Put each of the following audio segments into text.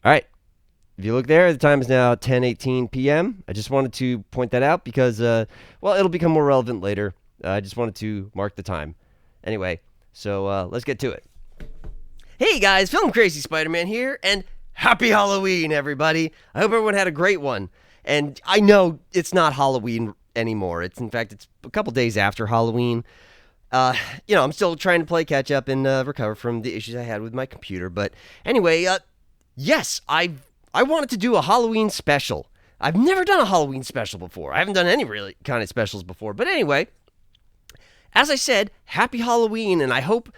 All right. If you look there, the time is now 10:18 p.m. I just wanted to point that out because, well, it'll become more relevant later. I just wanted to mark the time. Anyway, so let's get to it. Hey guys, Film Crazy Spider-Man here, and happy Halloween, everybody. I hope everyone had a great one. And I know it's not Halloween anymore. In fact, it's a couple days after Halloween. I'm still trying to play catch up and recover from the issues I had with my computer. But anyway, yes, I wanted to do a Halloween special. I've never done a Halloween special before. I haven't done any really kind of specials before. But anyway, as I said, happy Halloween, and I hope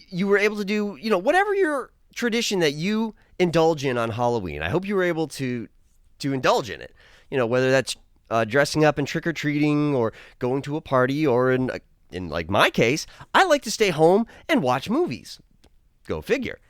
you were able to do, whatever your tradition that you indulge in on Halloween. I hope you were able to indulge in it. Whether that's dressing up and trick-or-treating or going to a party, or in like my case, I like to stay home and watch movies. Go figure.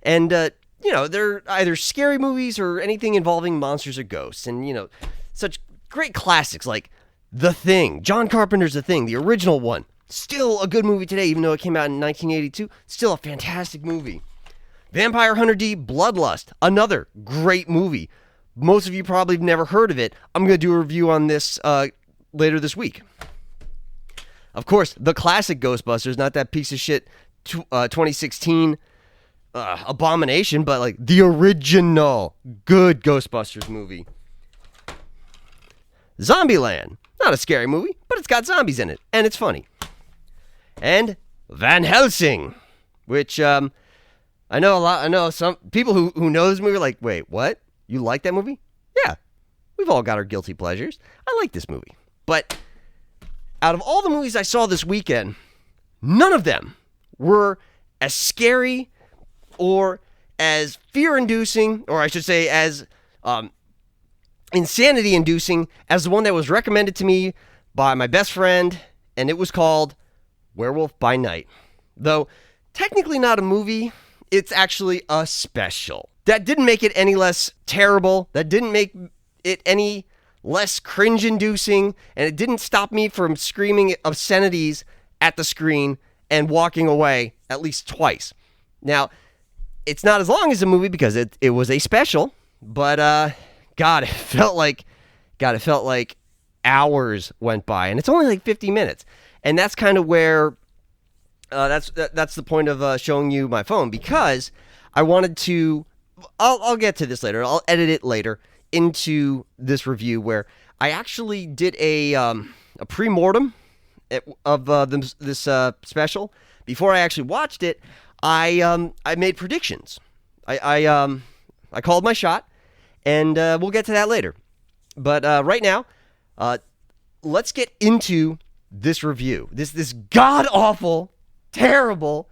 And, they're either scary movies or anything involving monsters or ghosts. And, such great classics like The Thing. John Carpenter's The Thing, the original one. Still a good movie today, even though it came out in 1982. Still a fantastic movie. Vampire Hunter D, Bloodlust. Another great movie. Most of you probably have never heard of it. I'm going to do a review on this later this week. Of course, the classic Ghostbusters, not that piece of shit 2016 abomination, but like the original good Ghostbusters movie. Zombieland. Not a scary movie, but it's got zombies in it, and it's funny. And Van Helsing, which I know some people who know this movie are like, wait, what? You like that movie? Yeah, we've all got our guilty pleasures. I like this movie. But out of all the movies I saw this weekend, none of them were as scary or as fear-inducing, or I should say as insanity-inducing as the one that was recommended to me by my best friend, and it was called Werewolf by Night. Though technically not a movie, it's actually a special. That didn't make it any less terrible. That didn't make it any less cringe-inducing, and it didn't stop me from screaming obscenities at the screen and walking away at least twice. Now, it's not as long as a movie because it was a special, but God, it felt like hours went by, and it's only like 50 minutes, and that's kind of where that's the point of showing you my phone, because I wanted to. I'll get to this later. I'll edit it later into this review where I actually did a pre-mortem of this special. Before I actually watched it, I made predictions. I called my shot, and we'll get to that later. But right now, let's get into this review. This god-awful, terrible...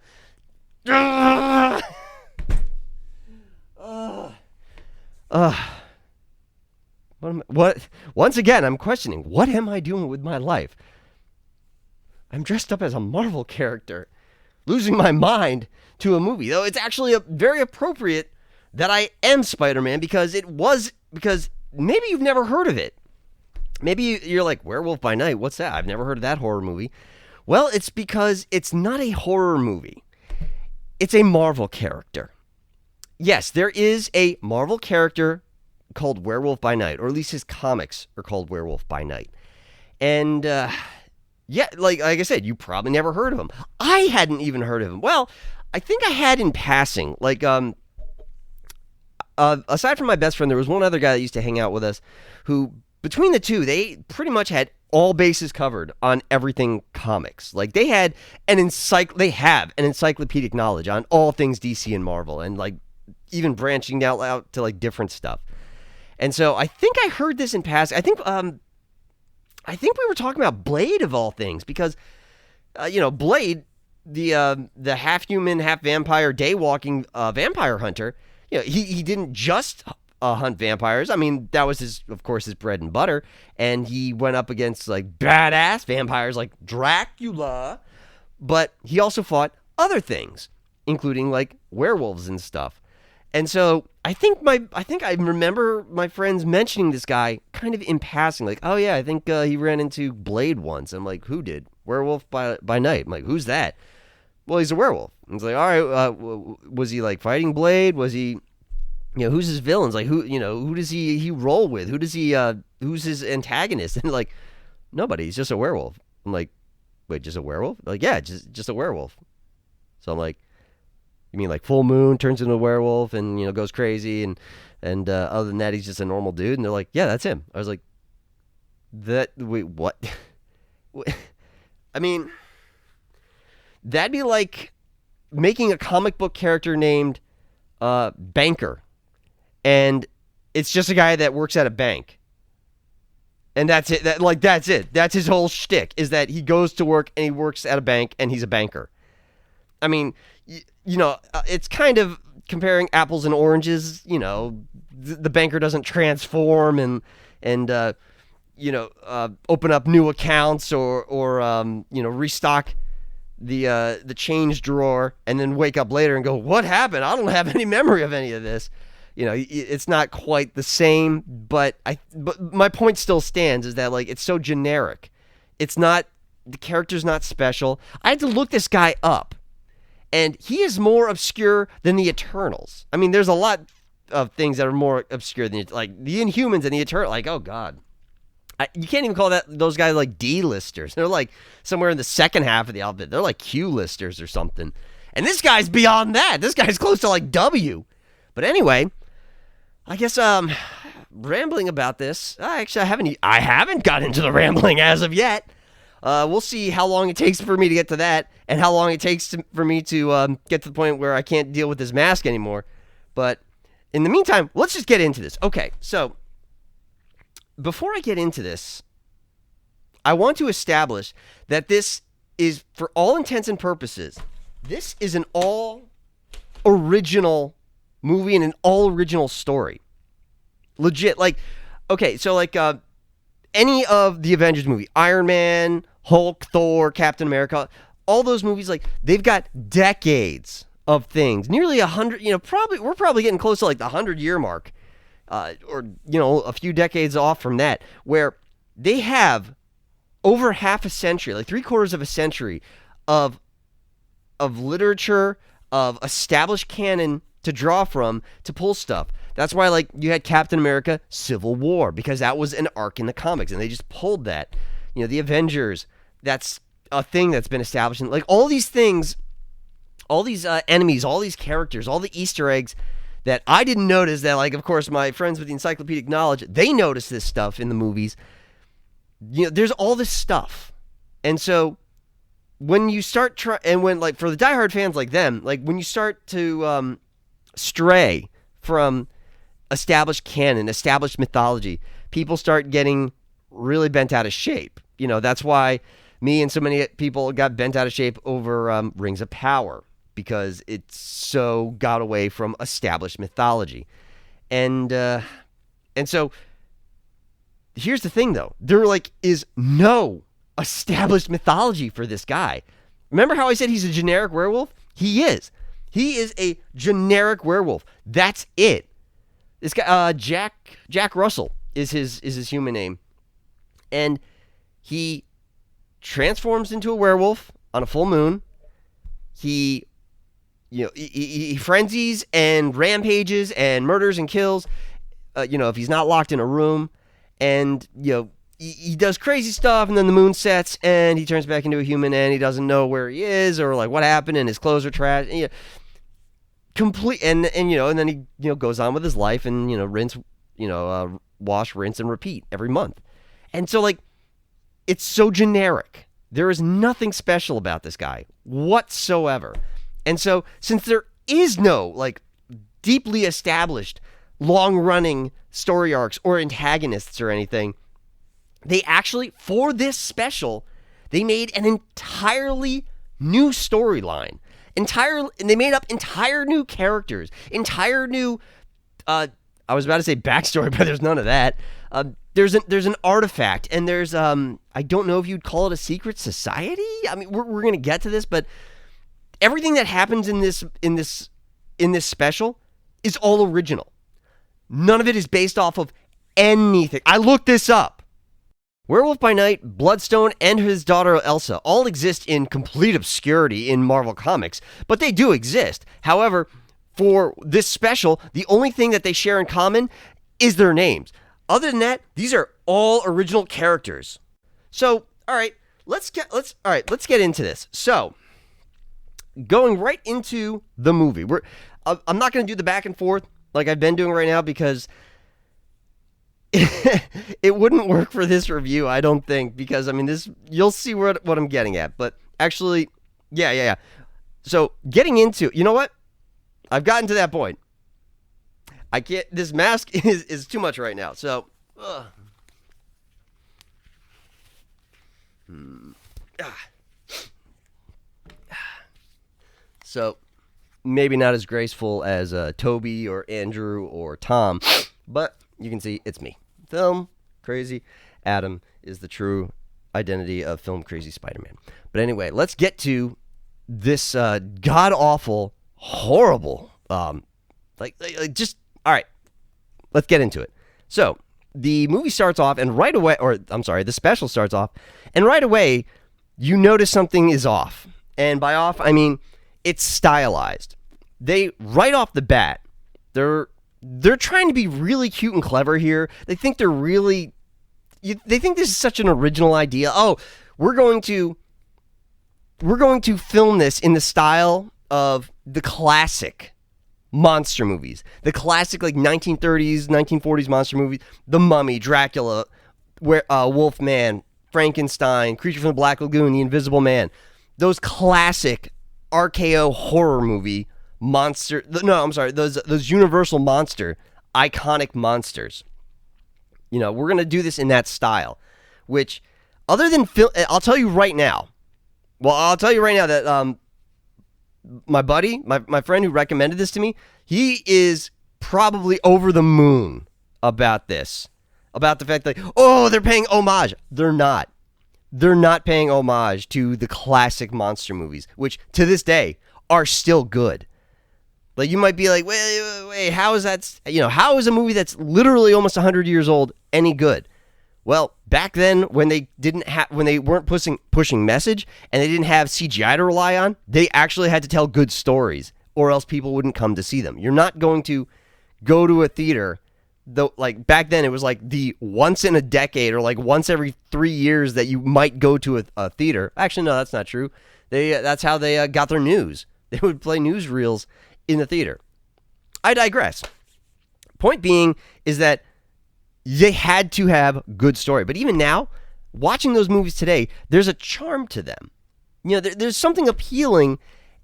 Once again, I'm questioning, what am I doing with my life? I'm dressed up as a Marvel character, losing my mind to a movie. Though it's actually very appropriate that I am Spider-Man, because maybe you've never heard of it. Maybe you're like, Werewolf by Night, what's that? I've never heard of that horror movie. Well, it's because it's not a horror movie. It's a Marvel character. Yes, there is a Marvel character called Werewolf by Night, or at least his comics are called Werewolf by Night. And, yeah, like I said, you probably never heard of him. I hadn't even heard of him. Well, I think I had in passing. Like, aside from my best friend, there was one other guy that used to hang out with us who, between the two, they pretty much had all bases covered on everything comics. Like, they have an encyclopedic knowledge on all things DC and Marvel, and, like, even branching out to like different stuff. And so I think I heard this in passing. I think we were talking about Blade of all things, because Blade, the half human, half vampire, daywalking vampire hunter. He didn't just hunt vampires. I mean, that was of course his bread and butter, and he went up against like badass vampires like Dracula, but he also fought other things, including like werewolves and stuff. And so I think I remember my friends mentioning this guy kind of in passing, like, oh yeah, I think he ran into Blade once. I'm like, who did? Werewolf by Night. I'm like, who's that? Well, he's a werewolf. And it's like, all right, was he like fighting Blade? Was he who's his villains? Like, who does he roll with? Who's his antagonist? And like, nobody. He's just a werewolf. I'm like, wait, just a werewolf? Like, yeah, just a werewolf. So I'm like, you mean like full moon turns into a werewolf and goes crazy and other than that he's just a normal dude? And they're like, yeah, that's him. I was like, wait, what? I mean, that'd be like making a comic book character named Banker, and it's just a guy that works at a bank. And that's it. That's it. That's his whole shtick, is that he goes to work and he works at a bank and he's a banker. I mean, it's kind of comparing apples and oranges. The banker doesn't transform and open up new accounts or restock the change drawer and then wake up later and go, what happened? I don't have any memory of any of this. It's not quite the same, but my point still stands, is that like it's so generic. It's not, the character's not special. I had to look this guy up, and he is more obscure than the Eternals. I mean, there's a lot of things that are more obscure than like the Inhumans and the Eternals. Like, oh god, you can't even call those guys like D-listers. They're like somewhere in the second half of the alphabet. They're like Q-listers or something. And this guy's beyond that. This guy's close to like W. But anyway, I guess rambling about this. I haven't got into the rambling as of yet. We'll see how long it takes for me to get to that, and how long it takes for me to get to the point where I can't deal with this mask anymore. But in the meantime, let's just get into this. Okay, so before I get into this, I want to establish that this is, for all intents and purposes, this is an all original movie and an all original story. Legit. Like, okay, so like any of the Avengers movie, Iron Man, Hulk, Thor, Captain America, all those movies, like, they've got decades of things. Nearly 100, we're probably getting close to like the 100-year mark. Or a few decades off from that, where they have over half a century, like 3/4 of a century of literature, of established canon to draw from, to pull stuff. That's why, like, you had Captain America Civil War, because that was an arc in the comics, and they just pulled that. The Avengers, that's a thing that's been established. And like all these things, all these enemies, all these characters, all the Easter eggs that I didn't notice, that, like, of course, my friends with the encyclopedic knowledge, they notice this stuff in the movies. There's all this stuff. And so when you start for the diehard fans like them, like when you start to stray from established canon, established mythology, people start getting really bent out of shape. That's why me and so many people got bent out of shape over Rings of Power, because it so got away from established mythology. And so here's the thing, though. There is no established mythology for this guy. Remember how I said he's a generic werewolf? He is. He is a generic werewolf. That's it. This guy, Jack Russell is his human name. And he transforms into a werewolf on a full moon. He frenzies and rampages and murders and kills, if he's not locked in a room. And, he does crazy stuff, and then the moon sets, and he turns back into a human, and he doesn't know where he is, or, like, what happened, and his clothes are trash. And, and then he, goes on with his life, and, rinse, wash, rinse, and repeat every month. And so, like, it's so generic. There is nothing special about this guy whatsoever. And so, since there is no, like, deeply established, long-running story arcs or antagonists or anything, they actually, for this special, they made an entirely new storyline. They made up entire new characters, entire new, I was about to say backstory, but there's none of that. There's an artifact, and there's, I don't know if you'd call it a secret society. I mean, we're going to get to this, but everything that happens in this special is all original. None of it is based off of anything. I looked this up. Werewolf by Night, Bloodstone, and his daughter Elsa all exist in complete obscurity in Marvel Comics, but they do exist. However, for this special, the only thing that they share in common is their names. Other than that, these are all original characters. So, all right, let's get into this. So, going right into the movie. I'm not going to do the back and forth like I've been doing right now because it wouldn't work for this review, I don't think, because I mean you'll see what I'm getting at. But actually, yeah. So, getting into, you know what? I've gotten to that point. I can't. This mask is too much right now. So, so maybe not as graceful as Toby or Andrew or Tom, but you can see it's me. Film Crazy Adam is the true identity of Film Crazy Spider-Man. But anyway, let's get to this god awful, horrible, just all right. Let's get into it. So the movie starts off, and right away, the special starts off, and right away, you notice something is off. And by off, I mean it's stylized. They right off the bat, they're trying to be really cute and clever here. They think they think this is such an original idea. Oh, we're going to film this in the style of the classic monster movies, the classic like 1930s, 1940s monster movies, The Mummy, Dracula, Wolfman, Frankenstein, Creature from the Black Lagoon, The Invisible Man, those classic RKO horror movie monster. No, I'm sorry, those Universal monster, iconic monsters. You know, we're gonna do this in that style, which other than film, I'll tell you right now that my buddy, my friend who recommended this to me, he is probably over the moon about this. About the fact that, they're paying homage. They're not. They're not paying homage to the classic monster movies, which to this day are still good. Like, you might be like, wait, how is that, how is a movie that's literally almost 100 years old any good? Well, back then, when they weren't pushing message and they didn't have CGI to rely on, they actually had to tell good stories, or else people wouldn't come to see them. You're not going to go to a theater, though. Like back then, it was like the once in a decade or like once every 3 years that you might go to a theater. Actually, no, that's not true. That's how they got their news. They would play newsreels in the theater. I digress. Point being is that they had to have good story. But even now, watching those movies today, there's a charm to them. There's something appealing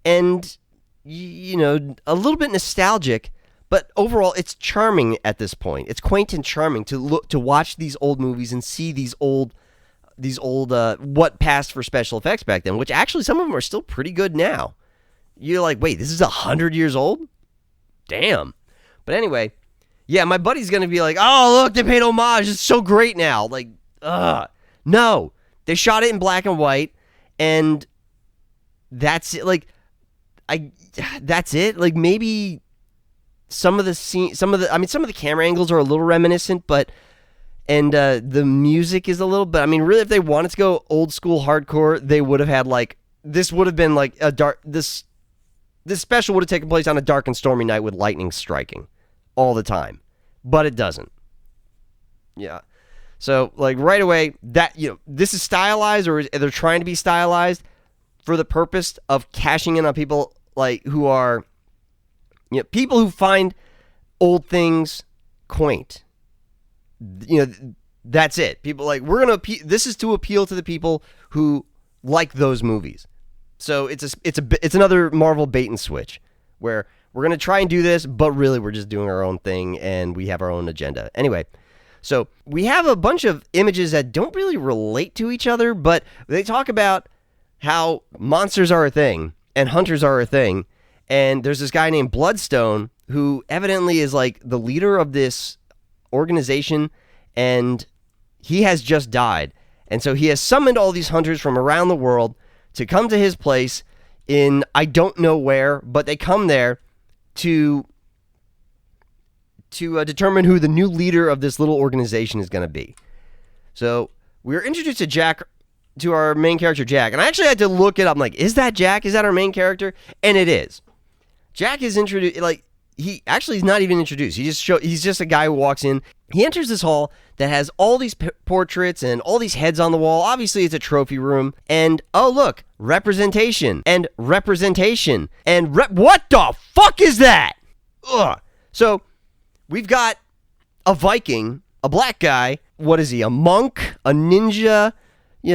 and, a little bit nostalgic, but overall it's charming at this point. It's quaint and charming to watch these old movies and see these old what passed for special effects back then, which actually some of them are still pretty good now. You're like, wait, this is 100 years old? Damn. But anyway, yeah, my buddy's going to be like, oh, look, they paid homage. It's so great now. Like, no. They shot it in black and white, and that's it. Like, that's it. Like, maybe some of the camera angles are a little reminiscent, and the music is a little bit, really, if they wanted to go old school hardcore, they would have had, like, this would have been, like, this special would have taken place on a dark and stormy night with lightning striking all the time, but it doesn't. Yeah. So, like, right away, that, this is stylized, or they're trying to be stylized for the purpose of cashing in on people, like, who are, people who find old things quaint. That's it. People like, this is to appeal to the people who like those movies. So it's another Marvel bait and switch where we're going to try and do this, but really we're just doing our own thing and we have our own agenda. Anyway, so we have a bunch of images that don't really relate to each other, but they talk about how monsters are a thing and hunters are a thing. And there's this guy named Bloodstone who evidently is like the leader of this organization, and he has just died. And so he has summoned all these hunters from around the world to come to his place in, I don't know where, but they come there to determine who the new leader of this little organization is going to be. So we're introduced to our main character, Jack. And I actually had to look it up. I'm like, is that Jack? Is that our main character? And it is. Jack is introduced, like, he actually is not even introduced. He's just a guy who walks in. He enters this hall that has all these portraits and all these heads on the wall. Obviously, it's a trophy room. And, oh, look, representation. And what the fuck is that? Ugh. So, we've got a Viking, a black guy. What is he, a monk, a ninja,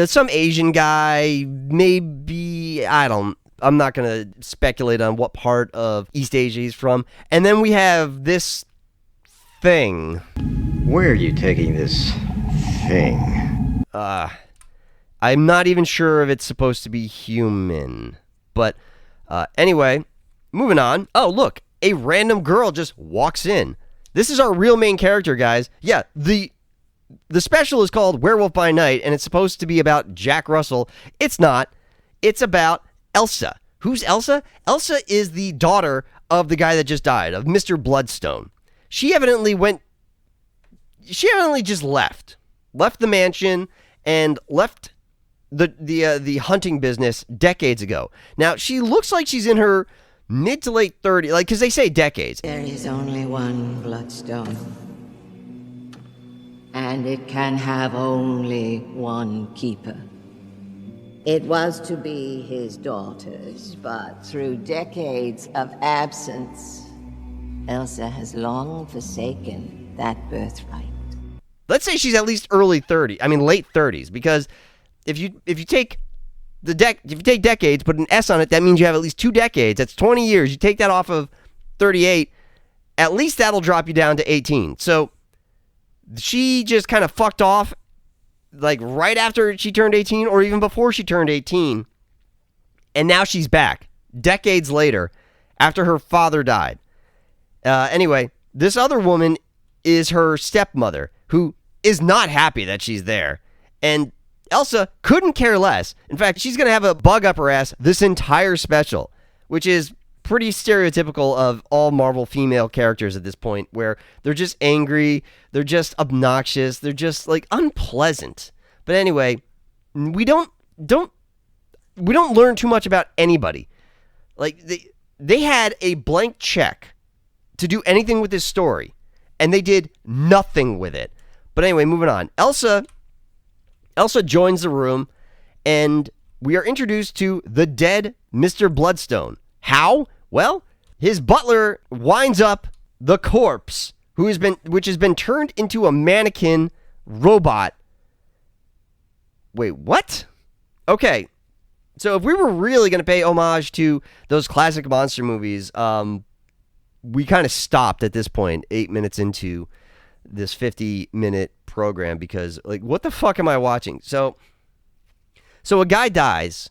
some Asian guy, maybe, I'm not going to speculate on what part of East Asia he's from. And then we have this thing. Where are you taking this thing? I'm not even sure if it's supposed to be human. But anyway, moving on. Oh, look, a random girl just walks in. This is our real main character, guys. Yeah, the special is called Werewolf by Night, and it's supposed to be about Jack Russell. It's not. It's about Elsa. Who's Elsa? Elsa is the daughter of the guy that just died, of Mr. Bloodstone. She evidently just left the mansion and left the hunting business decades ago. Now, she looks like she's in her mid to late 30s, like, because they say decades. There is only one Bloodstone, and it can have only one keeper. It was to be his daughter's, but through decades of absence, Elsa has long forsaken that birthright. Let's say she's at least late 30s, because if you take decades, put an S on it, that means you have at least 2 decades. That's 20 years. You take that off of 38, at least that'll drop you down to 18. So she just kind of fucked off, like right after she turned 18 or even before she turned 18. And now she's back decades later after her father died. Anyway, this other woman is her stepmother, who is not happy that she's there. And Elsa couldn't care less. In fact, she's going to have a bug up her ass this entire special, which is pretty stereotypical of all Marvel female characters at this point, where they're just angry, they're just obnoxious, they're just like unpleasant. But anyway, we don't learn too much about anybody. Like they had a blank check to do anything with this story, and they did nothing with it. But anyway, moving on. Elsa joins the room, and we are introduced to the dead Mr. Bloodstone. How? Well, his butler winds up the corpse, which has been turned into a mannequin robot. Wait, what? Okay, so if we were really going to pay homage to those classic monster movies, we kind of stopped at this point, 8 minutes into this 50-minute program, because, like, what the fuck am I watching? So a guy dies,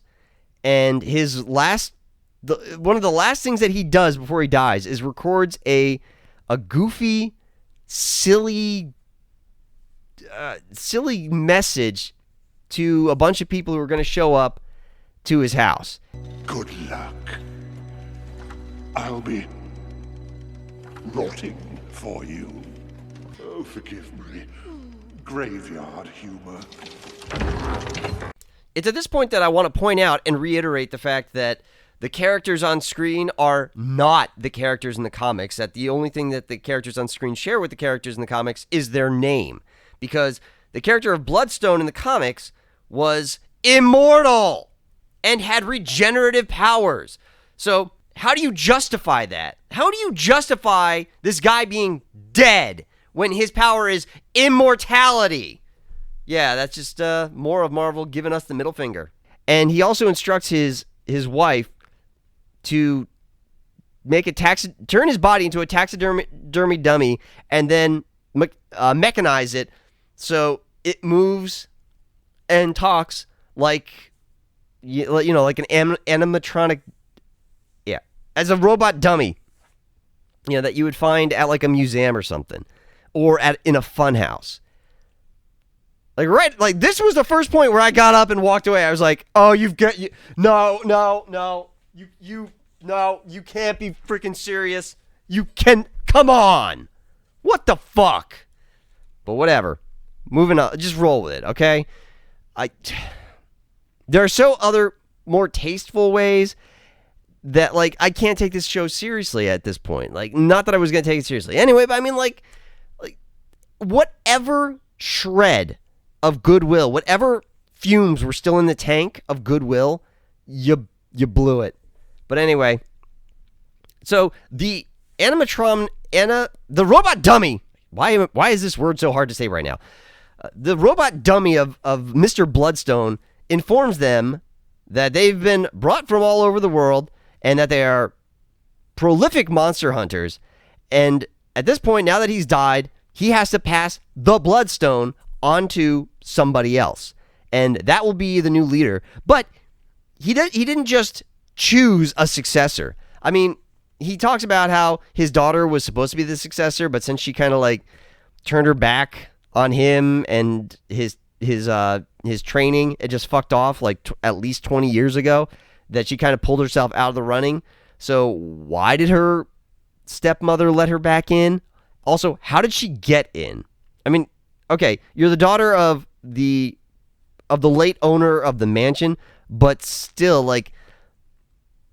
and one of the last things that he does before he dies is records a goofy, silly message to a bunch of people who are going to show up to his house. Good luck. I'll be rotting for you. Oh, forgive me. Graveyard humor. It's at this point that I want to point out and reiterate the fact that the characters on screen are not the characters in the comics, that the only thing that the characters on screen share with the characters in the comics is their name. Because the character of Bloodstone in the comics was immortal and had regenerative powers. So how do you justify that? How do you justify this guy being dead when his power is immortality? Yeah, that's just more of Marvel giving us the middle finger. And he also instructs his wife to turn his body into a taxidermy dummy, and then mechanize it so it moves and talks like an animatronic, yeah, as a robot dummy, that you would find at like a museum or something, or in a fun house. Like this was the first point where I got up and walked away. I was like, "Oh, you can't be freaking serious. Come on. What the fuck?" But whatever. Moving on, just roll with it, okay? There are so other more tasteful ways that, like, I can't take this show seriously at this point. Like, not that I was going to take it seriously. Anyway, but I mean, like, whatever shred of goodwill, whatever fumes were still in the tank of goodwill, you blew it. But anyway, so the the robot dummy, why is this word so hard to say right now? The robot dummy of Mr. Bloodstone informs them that they've been brought from all over the world and that they are prolific monster hunters. And at this point, now that he's died, he has to pass the Bloodstone onto somebody else. And that will be the new leader. But he didn't just choose a successor. I mean, he talks about how his daughter was supposed to be the successor, but since she kind of like turned her back on him and his training, it just fucked off like at least 20 years ago, that she kind of pulled herself out of the running. So why did her stepmother let her back in? Also, how did she get in? I mean, okay, you're the daughter of the late owner of the mansion, but still, like,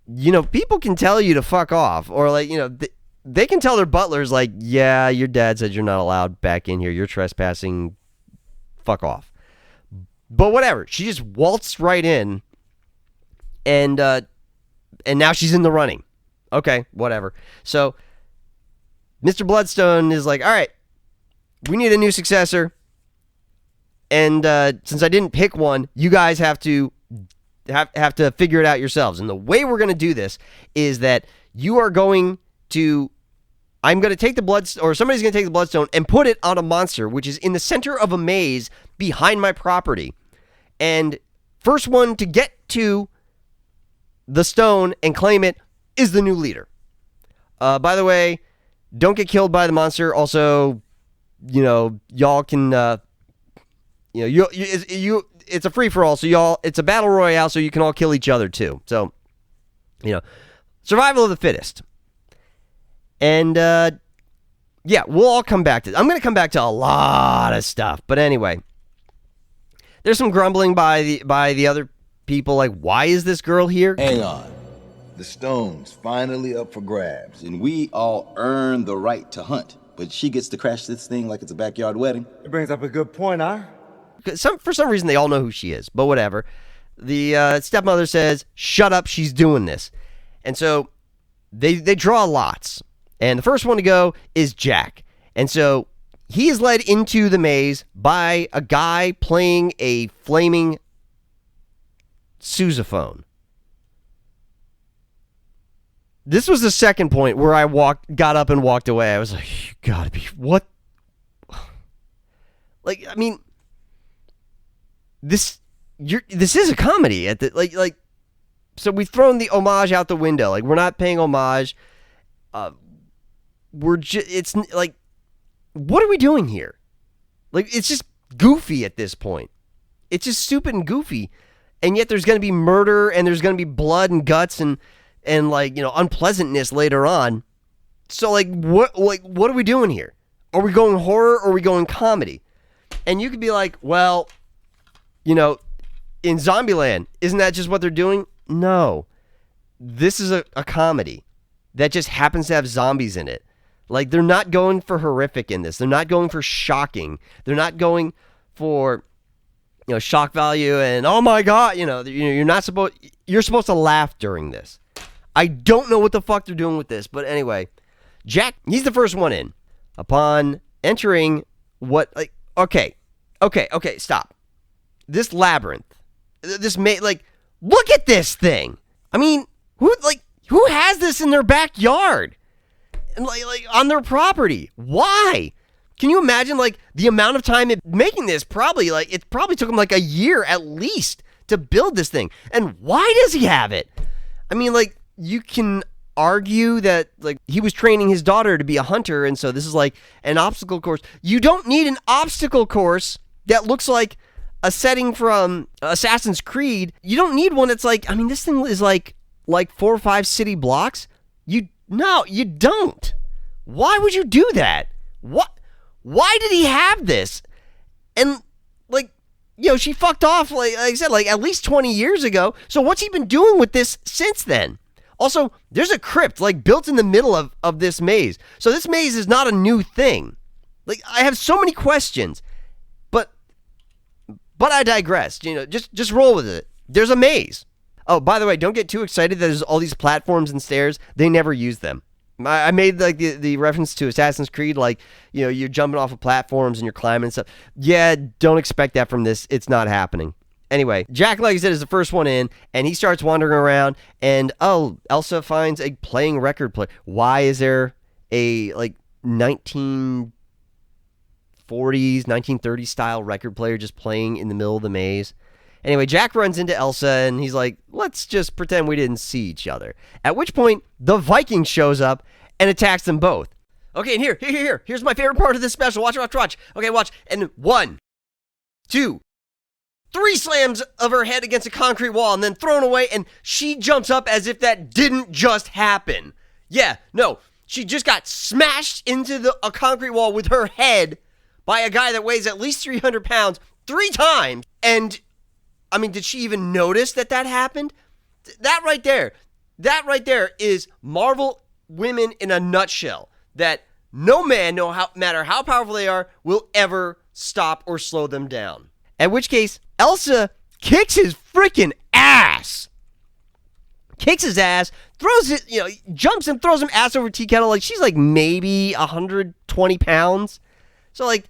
you know, people can tell you to fuck off, or like, you know, they can tell their butlers, like, yeah, your dad said you're not allowed back in here. You're trespassing. Fuck off. But whatever. She just waltzed right in, and now she's in the running. Okay, whatever. So Mr. Bloodstone is like, all right, we need a new successor. And since I didn't pick one, you guys have to figure it out yourselves. And the way we're going to do this is that I'm going to take the Bloodstone, or somebody's going to take the Bloodstone and put it on a monster, which is in the center of a maze behind my property. And first one to get to the stone and claim it is the new leader. By the way, don't get killed by the monster. Also, you know, y'all can, it's a free-for-all, so it's a battle royale, so you can all kill each other too. So, you know, survival of the fittest. And, yeah, we'll all come back to I'm going to come back to a lot of stuff. But anyway, there's some grumbling by the other people, like, why is this girl here? Hang on. The stone's finally up for grabs, and we all earn the right to hunt. But she gets to crash this thing like it's a backyard wedding. It brings up a good point, huh? For some reason, they all know who she is, but whatever. The stepmother says, shut up, she's doing this. And so they draw lots. And the first one to go is Jack. And so he is led into the maze by a guy playing a flaming sousaphone. This was the second point where I got up and walked away. I was like, you gotta be, what? Like, I mean, this is a comedy at the like so we've thrown the homage out the window. Like, we're not paying homage. It's like, what are we doing here? Like, it's just goofy at this point. It's just stupid and goofy. And yet there's going to be murder, and there's going to be blood and guts and like, you know, unpleasantness later on. So what are we doing here? Are we going horror or are we going comedy? And you could be like, well, you know, in Zombieland, isn't that just what they're doing? No. This is a comedy that just happens to have zombies in it. Like, they're not going for horrific in this. They're not going for shocking. They're not going for, you know, shock value and, oh my God, you're supposed to laugh during this. I don't know what the fuck they're doing with this, but anyway, Jack, he's the first one in. Upon entering okay, stop. This labyrinth, look at this thing. I mean, who has this in their backyard? And like on their property? Why? Can you imagine, like, the amount of time making this? It probably took him like a year at least to build this thing. And why does he have it? I mean, like, you can argue that, like, he was training his daughter to be a hunter, and so this is like an obstacle course. You don't need an obstacle course that looks like a setting from Assassin's Creed. You don't need one that's like, I mean, this thing is like 4 or 5 city blocks. No, you don't. Why would you do that? Why did he have this? And, like, you know, she fucked off, like I said, like at least 20 years ago. So what's he been doing with this since then? Also, there's a crypt like built in the middle of this maze. So this maze is not a new thing. Like, I have so many questions, but I digress. Just roll with it. There's a maze. Oh, by the way, don't get too excited that there's all these platforms and stairs. They never use them. I made like the reference to Assassin's Creed, like, you're jumping off of platforms and you're climbing and stuff. Yeah, don't expect that from this. It's not happening. Anyway, Jack, like I said, is the first one in, and he starts wandering around, and Elsa finds a playing record player. Why is there a 1940s, 1930s style record player just playing in the middle of the maze? Anyway, Jack runs into Elsa, and he's like, let's just pretend we didn't see each other. At which point, the Viking shows up and attacks them both. Okay, and here's my favorite part of this special. Watch. Okay, watch. And 1, 2, 3 slams of her head against a concrete wall and then thrown away, and she jumps up as if that didn't just happen. Yeah, no, she just got smashed into a concrete wall with her head by a guy that weighs at least 300 pounds 3 times, and I mean, did she even notice that happened? That right there is Marvel women in a nutshell. That no man, no matter how powerful they are, will ever stop or slow them down. At which case, Elsa kicks his freaking ass. Kicks his ass, throws it, jumps and throws him ass over tea kettle. Like, she's like maybe 120 pounds. So like,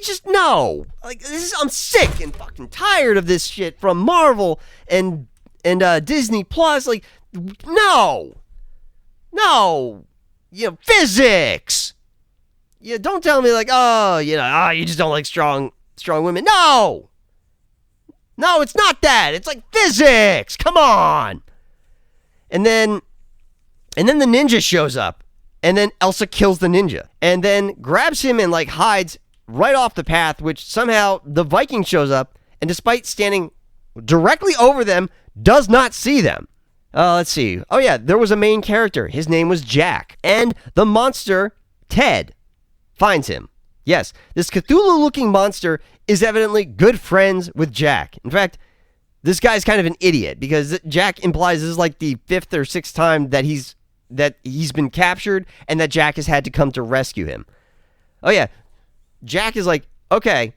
just no. Like, I'm sick and fucking tired of this shit from Marvel and Disney Plus. Like, no. Physics. Don't tell me like, you just don't like strong women. No, it's not that. It's like physics. Come on. And then the ninja shows up, and then Elsa kills the ninja, and then grabs him and like hides right off the path, which somehow the Viking shows up, and despite standing directly over them, does not see them. Let's see. Oh yeah, there was a main character. His name was Jack, and the monster, Ted, finds him. Yes, this Cthulhu-looking monster is evidently good friends with Jack. In fact, this guy's kind of an idiot, because Jack implies this is like the 5th or 6th time that he's been captured, and that Jack has had to come to rescue him. Oh yeah, Jack is like, okay,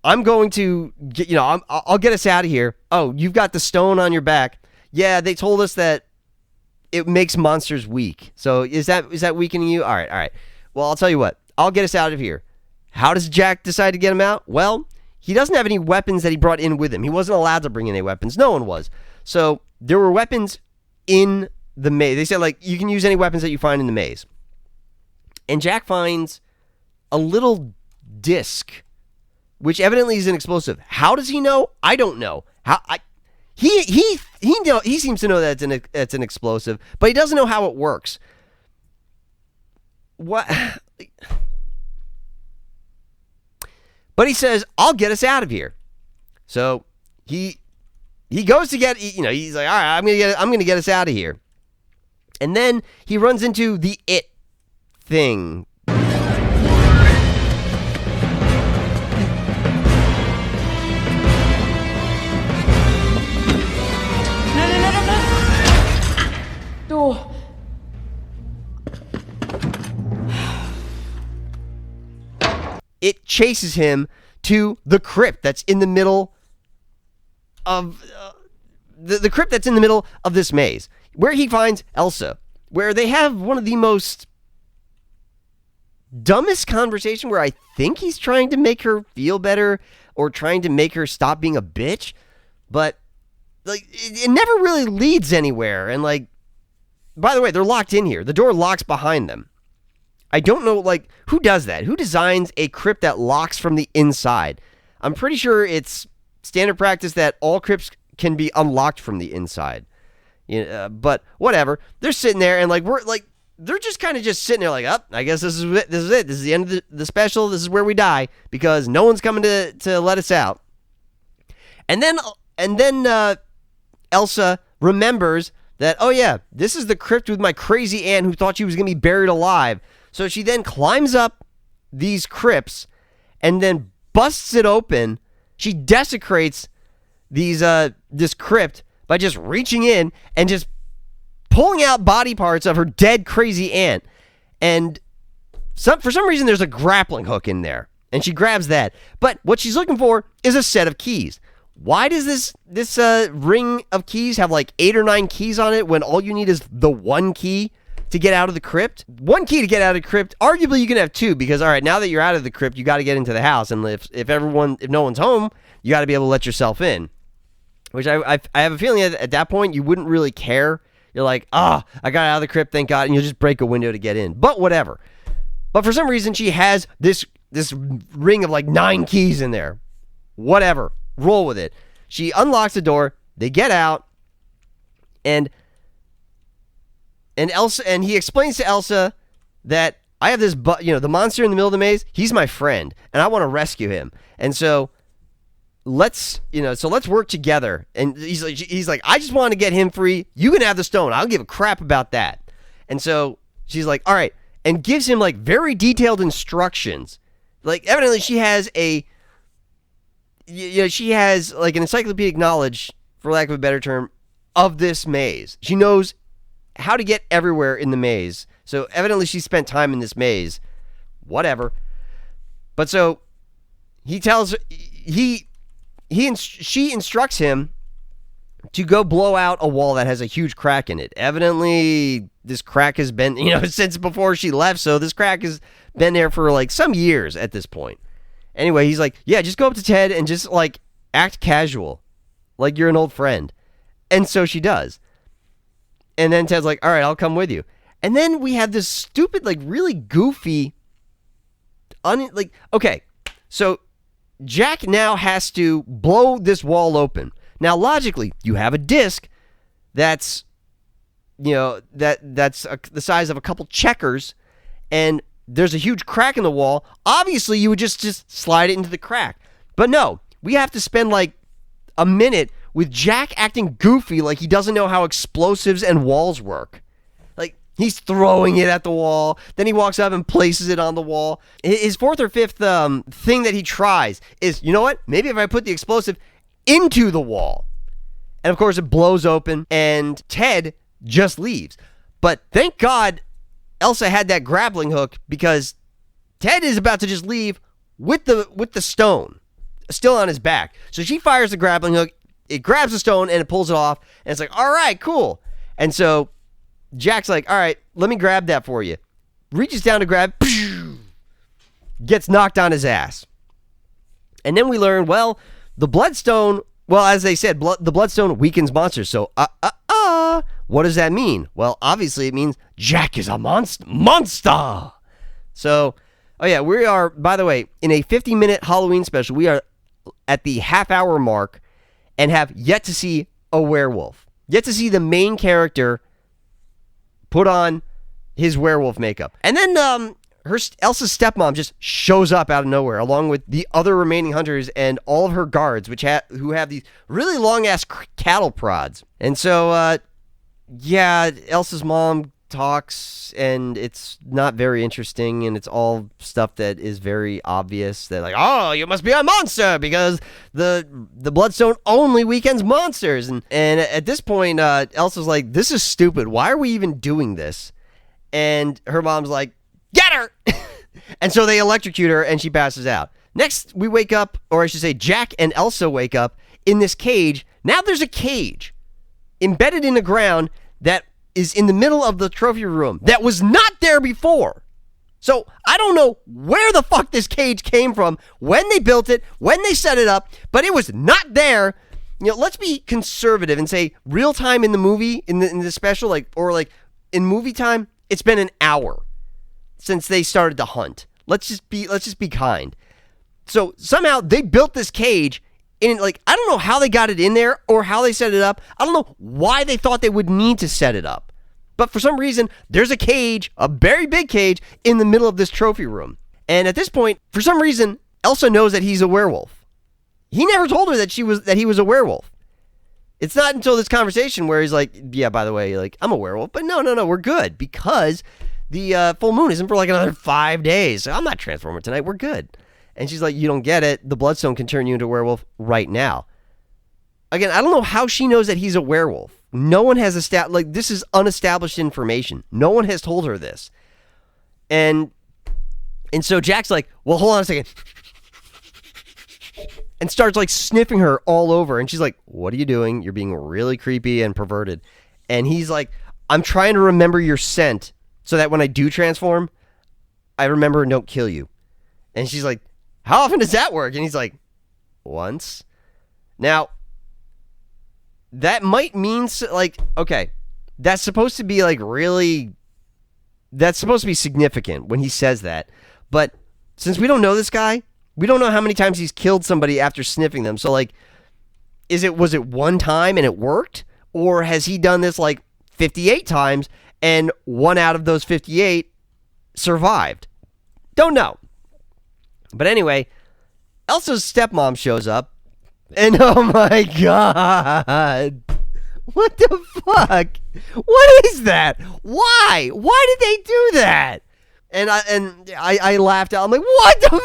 I'm going to get, I'll get us out of here. Oh, you've got the stone on your back. Yeah, they told us that it makes monsters weak. So is that weakening you? All right. Well, I'll tell you what. I'll get us out of here. How does Jack decide to get him out? Well, he doesn't have any weapons that he brought in with him. He wasn't allowed to bring in any weapons. No one was. So there were weapons in the maze. They said, like, you can use any weapons that you find in the maze. And Jack finds a little disc, which evidently is an explosive. How does he know? I don't know. He seems to know that it's an explosive, but he doesn't know how it works. What? But he says, "I'll get us out of here." So he goes to get, he's like, "All right, I'm gonna get us out of here." And then he runs into the it thing. It chases him to the crypt that's in the middle of the crypt that's in the middle of this maze, where he finds Elsa, where they have one of the most dumbest conversation, where I think he's trying to make her feel better or trying to make her stop being a bitch, but like it never really leads anywhere. And like, by the way, they're locked in here. The door locks behind them. I don't know, like, who does that? Who designs a crypt that locks from the inside? I'm pretty sure it's standard practice that all crypts can be unlocked from the inside. But whatever. They're sitting there, and like they're just kind of just sitting there, like, I guess this is it. This is the end of the special. This is where we die, because no one's coming to let us out. And then Elsa remembers that, oh yeah, this is the crypt with my crazy aunt who thought she was gonna be buried alive. So she then climbs up these crypts and then busts it open. She desecrates this crypt by just reaching in and just pulling out body parts of her dead crazy aunt. And for some reason, there's a grappling hook in there. And she grabs that. But what she's looking for is a set of keys. Why does this ring of keys have like 8 or 9 keys on it when all you need is the one key to get out of the crypt? One key to get out of the crypt. Arguably, you can have 2 because, all right, now that you're out of the crypt, you got to get into the house. And if no one's home, you got to be able to let yourself in. Which I have a feeling at that point, you wouldn't really care. You're like, I got out of the crypt, thank God. And you'll just break a window to get in. But whatever. But for some reason, she has this ring of like 9 keys in there. Whatever. Roll with it. She unlocks the door. They get out. And he explains to Elsa that I have this, the monster in the middle of the maze. He's my friend, and I want to rescue him. And so let's work together. And he's like, I just want to get him free. You can have the stone. I don't give a crap about that. And so she's like, all right, and gives him like very detailed instructions. Like evidently she has she has like an encyclopedic knowledge, for lack of a better term, of this maze. She knows how to get everywhere in the maze. So evidently she spent time in this maze. Whatever. But so he tells she instructs him to go blow out a wall that has a huge crack in it. Evidently this crack has been, since before she left, so this crack has been there for like some years at this point. Anyway, he's like, yeah, just go up to Ted and just like act casual, like you're an old friend. And so she does. And then Ted's like, all right, I'll come with you. And then we have this stupid, like really goofy, okay, so Jack now has to blow this wall open. Now, logically, you have a disc that's, that's the size of a couple checkers, and there's a huge crack in the wall. Obviously, you would just slide it into the crack. But no, we have to spend like a minute with Jack acting goofy like he doesn't know how explosives and walls work. Like, he's throwing it at the wall. Then he walks up and places it on the wall. His 4th or 5th thing that he tries is, you know what? Maybe if I put the explosive into the wall. And of course, it blows open and Ted just leaves. But thank God Elsa had that grappling hook, because Ted is about to just leave with the stone still on his back. So she fires the grappling hook. It grabs the stone and it pulls it off. And it's like, all right, cool. And so Jack's like, all right, let me grab that for you. Reaches down to grab, gets knocked on his ass. And then we learn, well, the bloodstone, as they said, the bloodstone weakens monsters. So, what does that mean? Well, obviously it means Jack is a monster. So, we are, by the way, in a 50-minute Halloween special. We are at the half-hour mark and have yet to see a werewolf. Yet to see the main character put on his werewolf makeup. And then Elsa's stepmom just shows up out of nowhere, along with the other remaining hunters and all of her guards, who have these really long-ass cattle prods. And so, Elsa's mom talks, and it's not very interesting, and it's all stuff that is very obvious. That like, oh, you must be a monster because the bloodstone only weakens monsters. And at this point, Elsa's like, this is stupid. Why are we even doing this? And her mom's like, get her! And so they electrocute her, and she passes out. Next, we wake up, or I should say Jack and Elsa wake up in this cage. Now there's a cage embedded in the ground that is in the middle of the trophy room that was not there before. So I don't know where the fuck this cage came from, when they built it, when they set it up, but it was not there. Let's be conservative and say real time in the movie, in the special, in movie time, it's been an hour since they started to hunt. Let's just be kind. So somehow they built this cage, and I don't know how they got it in there or how they set it up. I don't know why they thought they would need to set it up. But for some reason, there's a cage, a very big cage, in the middle of this trophy room. And at this point, for some reason, Elsa knows that he's a werewolf. He never told her that he was a werewolf. It's not until this conversation where he's like, yeah, by the way, I'm a werewolf. But no, we're good, because the full moon isn't for another 5 days. So I'm not transforming tonight. We're good. And she's like, you don't get it. The bloodstone can turn you into a werewolf right now. Again, I don't know how she knows that he's a werewolf. no one has this is unestablished information. No one has told her this. And so Jack's like, well, hold on a second. And starts like sniffing her all over. And she's like, what are you doing? You're being really creepy and perverted. And he's like, I'm trying to remember your scent so that when I do transform, I remember and don't kill you. And she's like, how often does that work? And he's like, once. Now, that might mean like, okay, that's supposed to be like really, that's supposed to be significant when he says that. But since we don't know this guy, we don't know how many times he's killed somebody after sniffing them. So like, was it one time and it worked? Or has he done this like 58 times and one out of those 58 survived? Don't know. But anyway, Elsa's stepmom shows up. And oh my God. What the fuck? What is that? Why? Why did they do that? And I laughed out. I'm like, what the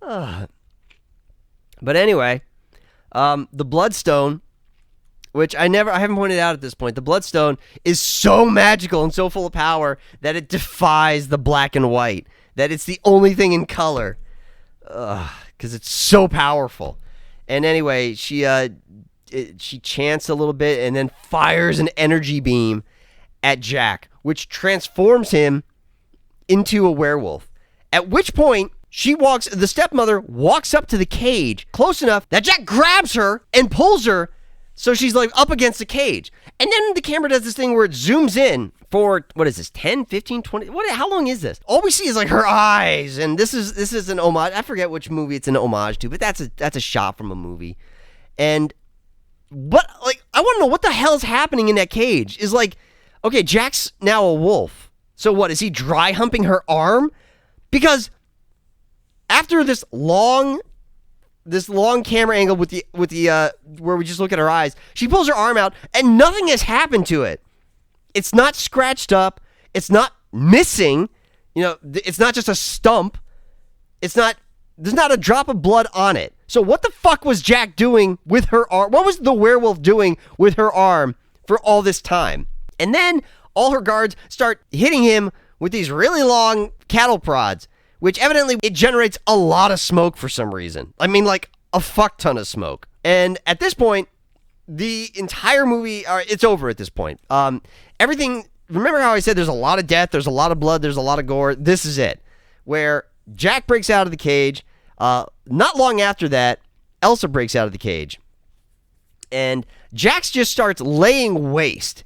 fuck? But anyway, the Bloodstone, which I haven't pointed out at this point, the Bloodstone is so magical and so full of power that it defies the black and white. That it's the only thing in color. Because it's so powerful. And anyway, she chants a little bit and then fires an energy beam at Jack, which transforms him into a werewolf. At which point, the stepmother walks up to the cage close enough that Jack grabs her and pulls her so she's like up against the cage. And then the camera does this thing where it zooms in for, what is this, 10, 15, 20, how long is this? All we see is like her eyes, and this is an homage. I forget which movie it's an homage to, but that's a shot from a movie. And what, like, I want to know what the hell is happening in that cage. Is like, okay, Jack's now a wolf. So what, is he dry humping her arm? Because after this long camera angle with the where we just look at her eyes, she pulls her arm out and nothing has happened to it. It's not scratched up. It's not missing. It's not just a stump. There's not a drop of blood on it. So what the fuck was Jack doing with her arm? What was the werewolf doing with her arm for all this time? And then all her guards start hitting him with these really long cattle prods, which evidently it generates a lot of smoke for some reason. I mean, like a fuck ton of smoke. And at this point, the entire movie, it's over at this point. Everything, remember how I said there's a lot of death, there's a lot of blood, there's a lot of gore? This is it. Where Jack breaks out of the cage. Not long after that, Elsa breaks out of the cage. And Jax just starts laying waste.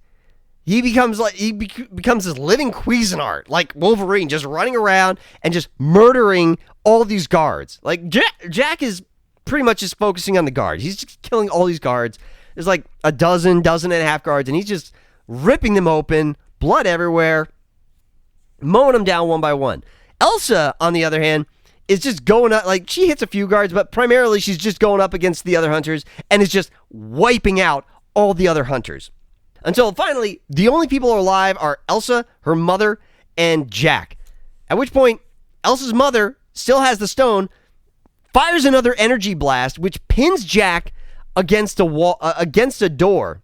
He becomes this living Cuisinart, like Wolverine, just running around and just murdering all these guards. Like Jack is pretty much just focusing on the guards. He's just killing all these guards. There's like a dozen and a half guards, and he's just ripping them open, blood everywhere, mowing them down one by one. Elsa, on the other hand, is just going up, like she hits a few guards, but primarily she's just going up against the other hunters and is just wiping out all the other hunters. Until finally, the only people alive are Elsa, her mother, and Jack. At which point, Elsa's mother still has the stone, fires another energy blast, which pins Jack against a wall, against a door.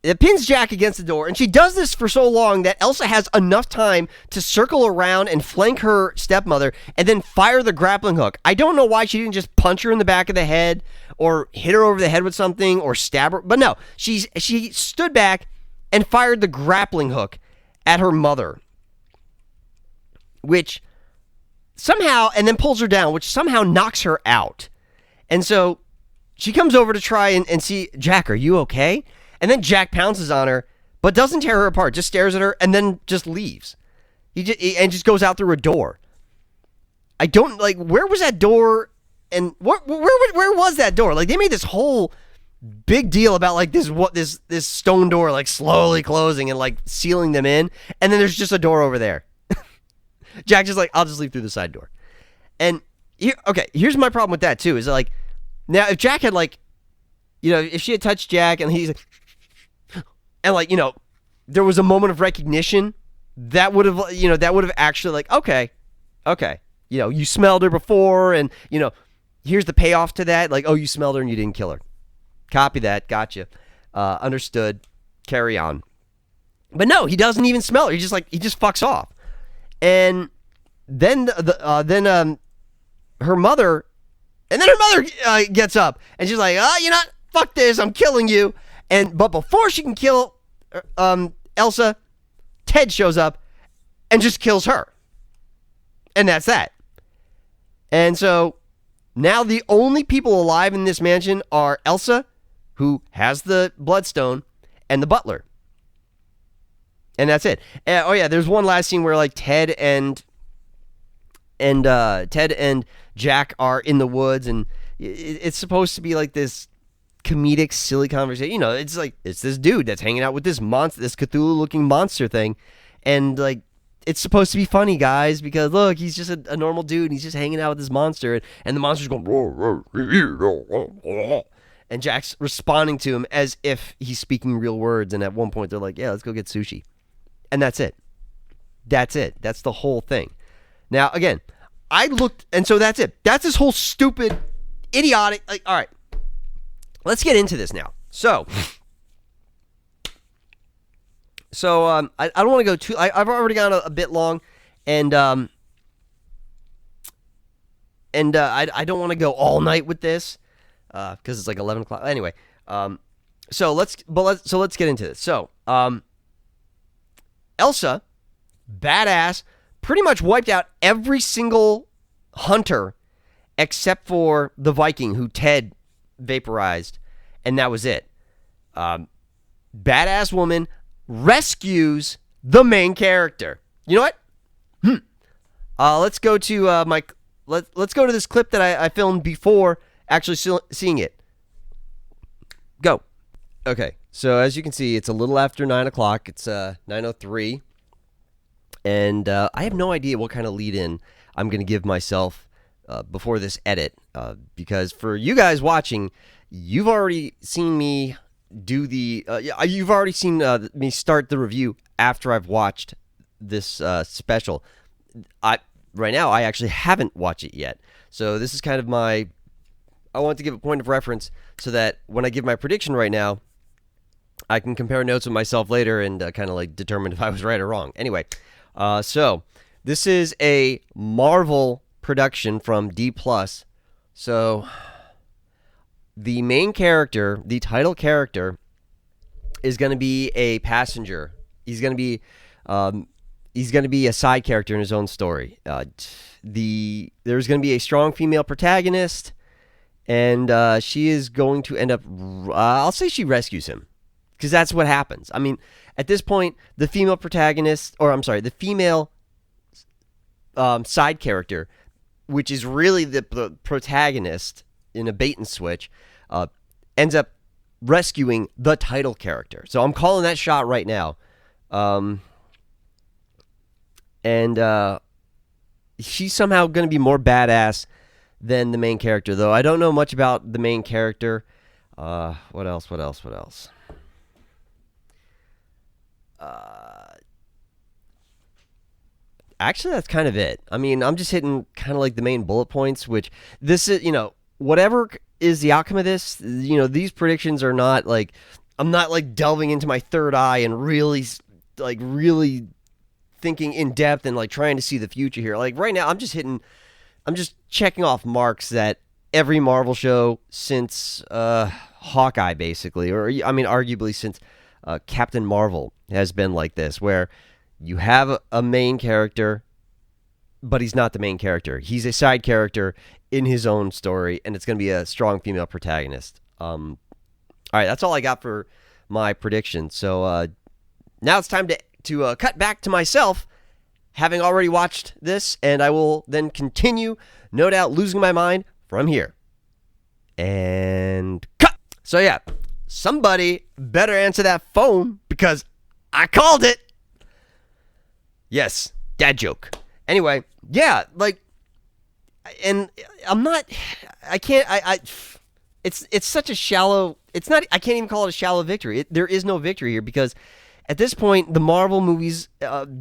It pins Jack against the door, and she does this for so long that Elsa has enough time to circle around and flank her stepmother and then fire the grappling hook. I don't know why she didn't just punch her in the back of the head or hit her over the head with something or stab her, but no, she stood back and fired the grappling hook at her mother, which somehow, and then pulls her down, which somehow knocks her out. And so she comes over to try and see, Jack, are you okay? And then Jack pounces on her, but doesn't tear her apart, just stares at her, and then just leaves. He just goes out through a door. I don't, like, where was that door, and where was that door? Like, they made this whole big deal about, like, this stone door, like, slowly closing and, like, sealing them in, and then there's just a door over there. Jack's just like, I'll just leave through the side door. And, here's my problem with that, too, is, like, now, if Jack had, like, if she had touched Jack, and he's like, and like, there was a moment of recognition, that would have actually like, okay, you smelled her before, and here's the payoff to that, like, oh, you smelled her and you didn't kill her. Copy that, gotcha. understood, carry on. But no, he doesn't even smell her. He just fucks off. And then her mother gets up and she's like, you know, fuck this, I'm killing you. But before she can kill Elsa, Ted shows up and just kills her. And that's that. And so now the only people alive in this mansion are Elsa, who has the bloodstone, and the butler. And that's it. Oh yeah, there's one last scene where like Ted and Jack are in the woods, and it's supposed to be like this comedic, silly conversation. You know, it's like it's this dude that's hanging out with this monster, this Cthulhu-looking monster thing, and like it's supposed to be funny, guys, because look, he's just a normal dude, and he's just hanging out with this monster, and the monster's going, and Jack's responding to him as if he's speaking real words. And at one point, they're like, "Yeah, let's go get sushi," and that's it. That's it. That's the whole thing. Now, again, I looked, and so that's it. That's this whole stupid, idiotic. Like, all right, let's get into this now. So I don't want to go too. I've already gone a bit long, and I don't want to go all night with this because it's like 11 o'clock. Anyway, so let's get into this. So Elsa, badass, pretty much wiped out every single hunter except for the Viking who Ted vaporized, and that was it. Badass woman rescues the main character. You know what? Let's go to let's go to this clip that I filmed before actually seeing it. Go. Okay, so as you can see, it's a little after 9 o'clock. It's 9:03, and I have no idea what kind of lead-in I'm going to give myself before this edit, because for you guys watching, you've already seen me do you've already seen me start the review after I've watched this special. Right now, I actually haven't watched it yet, so this is kind of I want to give a point of reference so that when I give my prediction right now, I can compare notes with myself later and kind of like determine if I was right or wrong. Anyway, so this is a Marvel production from D+. So the main character, the title character, is going to be a passenger. He's going to be a side character in his own story. There's going to be a strong female protagonist, and she is going to end up. I'll say she rescues him, because that's what happens. I mean, at this point, the female protagonist, or I'm sorry, the female side character, which is really the protagonist in a bait and switch, ends up rescuing the title character. So I'm calling that shot right now. And she's somehow going to be more badass than the main character, though. I don't know much about the main character. What else? Actually, that's kind of it. I mean, I'm just hitting kind of like the main bullet points, which this is, whatever is the outcome of this, these predictions are not like, I'm not like delving into my third eye and really thinking in depth and like trying to see the future here. Like right now, I'm just checking off marks that every Marvel show since Hawkeye, basically, or I mean, arguably since Captain Marvel has been like this, where you have a main character, but he's not the main character. He's a side character in his own story, and it's going to be a strong female protagonist. All right, that's all I got for my prediction. So now it's time to cut back to myself, having already watched this, and I will then continue, no doubt, losing my mind from here. And cut! So yeah, somebody better answer that phone, because I called it! Yes, dad joke. Anyway, yeah, like, and it's such a shallow, I can't even call it a shallow victory. There is no victory here, because at this point, the Marvel movies,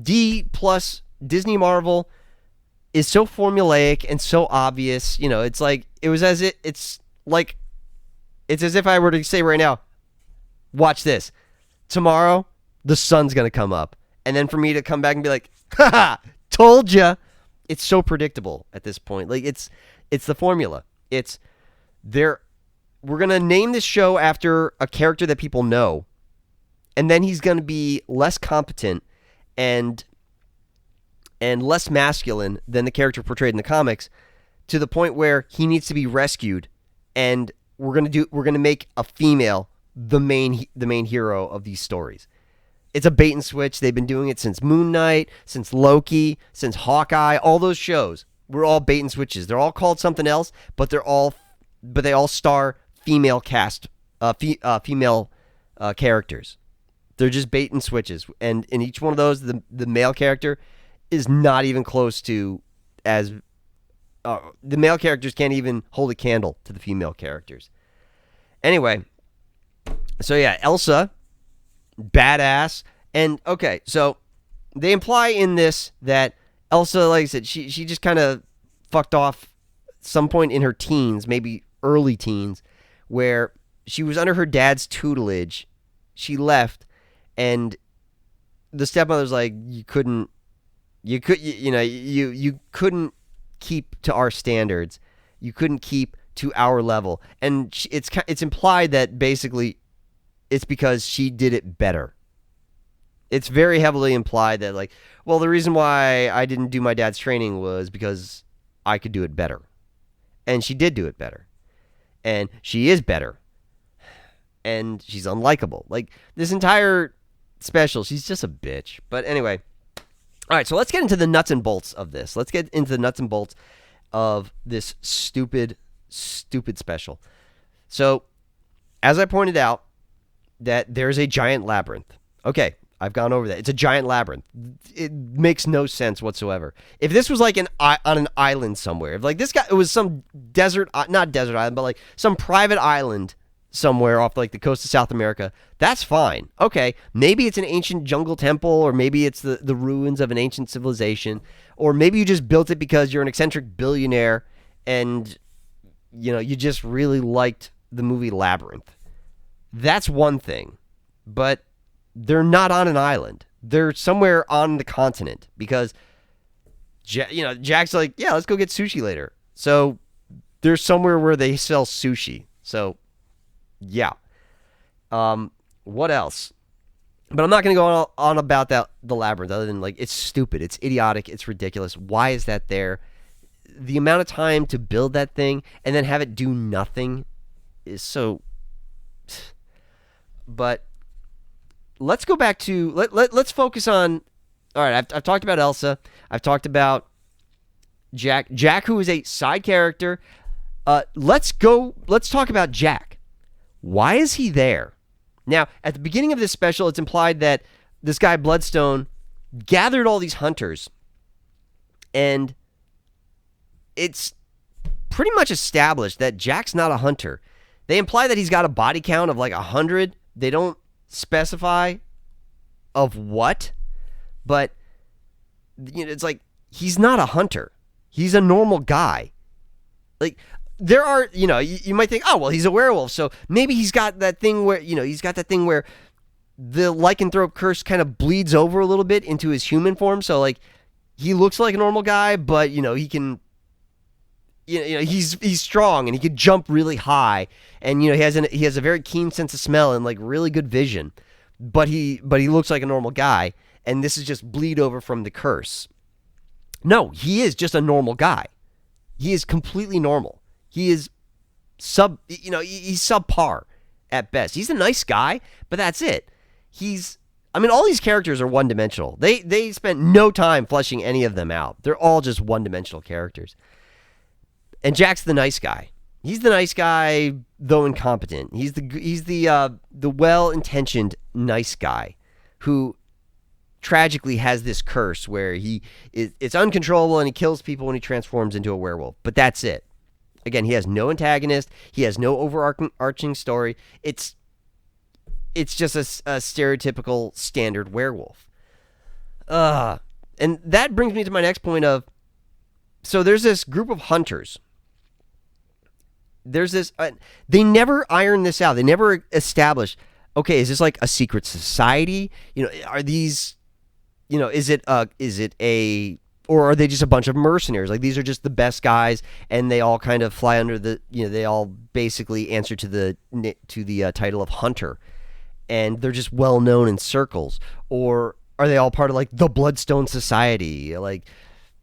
D plus Disney Marvel, is so formulaic and so obvious. It's as if I were to say right now, watch this. Tomorrow, the sun's going to come up. And then for me to come back and be like, haha, told ya. It's so predictable at this point. Like, it's the formula. We're going to name this show after a character that people know. And then he's going to be less competent and less masculine than the character portrayed in the comics, to the point where he needs to be rescued, and we're gonna make a female the main hero of these stories. It's a bait and switch. They've been doing it since Moon Knight, since Loki, since Hawkeye. All those shows were all bait and switches. They're all called something else, but they all star female characters. They're just bait and switches, and in each one of those, the male character is not even close to as the male characters can't even hold a candle to the female characters. Anyway, so yeah, Elsa, badass, and okay, so they imply in this that Elsa, like I said, she just kind of fucked off some point in her teens, maybe early teens, where she was under her dad's tutelage. She left, and the stepmother's like, you couldn't keep to our standards. You couldn't keep to our level. And it's implied that basically it's because she did it better. It's very heavily implied that, like, well, the reason why I didn't do my dad's training was because I could do it better. And she did do it better. And she is better. And she's unlikable. Like, this entire special, she's just a bitch. But anyway, all right, so let's get into the nuts and bolts of this. Let's get into the nuts and bolts of this stupid special. So, as I pointed out, that there's a giant labyrinth. Okay, I've gone over that. It's a giant labyrinth. It makes no sense whatsoever. If this was like on an island somewhere, if like this guy, it was some not desert island, but like some private island somewhere off like the coast of South America, that's fine. Okay, maybe it's an ancient jungle temple, or maybe it's the ruins of an ancient civilization, or maybe you just built it because you're an eccentric billionaire and you just really liked the movie Labyrinth. That's one thing. But they're not on an island. They're somewhere on the continent because Jack's like, yeah, let's go get sushi later. So there's somewhere where they sell sushi. So yeah. What else? But I'm not going to go on about the labyrinth, other than like, it's stupid, it's idiotic, it's ridiculous. Why is that there? The amount of time to build that thing and then have it do nothing is so. But let's go back to let's focus on. All right, I've talked about Elsa. I've talked about Jack. Jack, who is a side character. Let's talk about Jack. Why is he there? Now, at the beginning of this special, it's implied that this guy Bloodstone gathered all these hunters, and it's pretty much established that Jack's not a hunter. They imply that he's got a body count of like 100. They don't specify of what, but it's like he's not a hunter. He's a normal guy. Like, there are, you might think, oh, well, he's a werewolf, so maybe he's got that thing where, the lycanthrope curse kind of bleeds over a little bit into his human form. So like, he looks like a normal guy, but he can, he's strong and he can jump really high, and he has a very keen sense of smell and like really good vision, but he looks like a normal guy, and this is just bleed over from the curse. No, he is just a normal guy. He is completely normal. He is he's subpar at best. He's a nice guy, but that's it. All these characters are one-dimensional. They spent no time fleshing any of them out. They're all just one-dimensional characters. And Jack's the nice guy. He's the nice guy, though incompetent. He's the well-intentioned nice guy who tragically has this curse where it's uncontrollable and he kills people when he transforms into a werewolf. But that's it. Again, he has no antagonist. He has no overarching story. It's just a stereotypical standard werewolf. And that brings me to my next point of, so there's this group of hunters. There's this, they never iron this out. They never establish okay, is this like a secret society? Are these, is it a, or are they just a bunch of mercenaries? Like, these are just the best guys, and they all kind of fly under the, they all basically answer to the title of hunter, and they're just well known in circles. Or are they all part of like the Bloodstone Society? Like,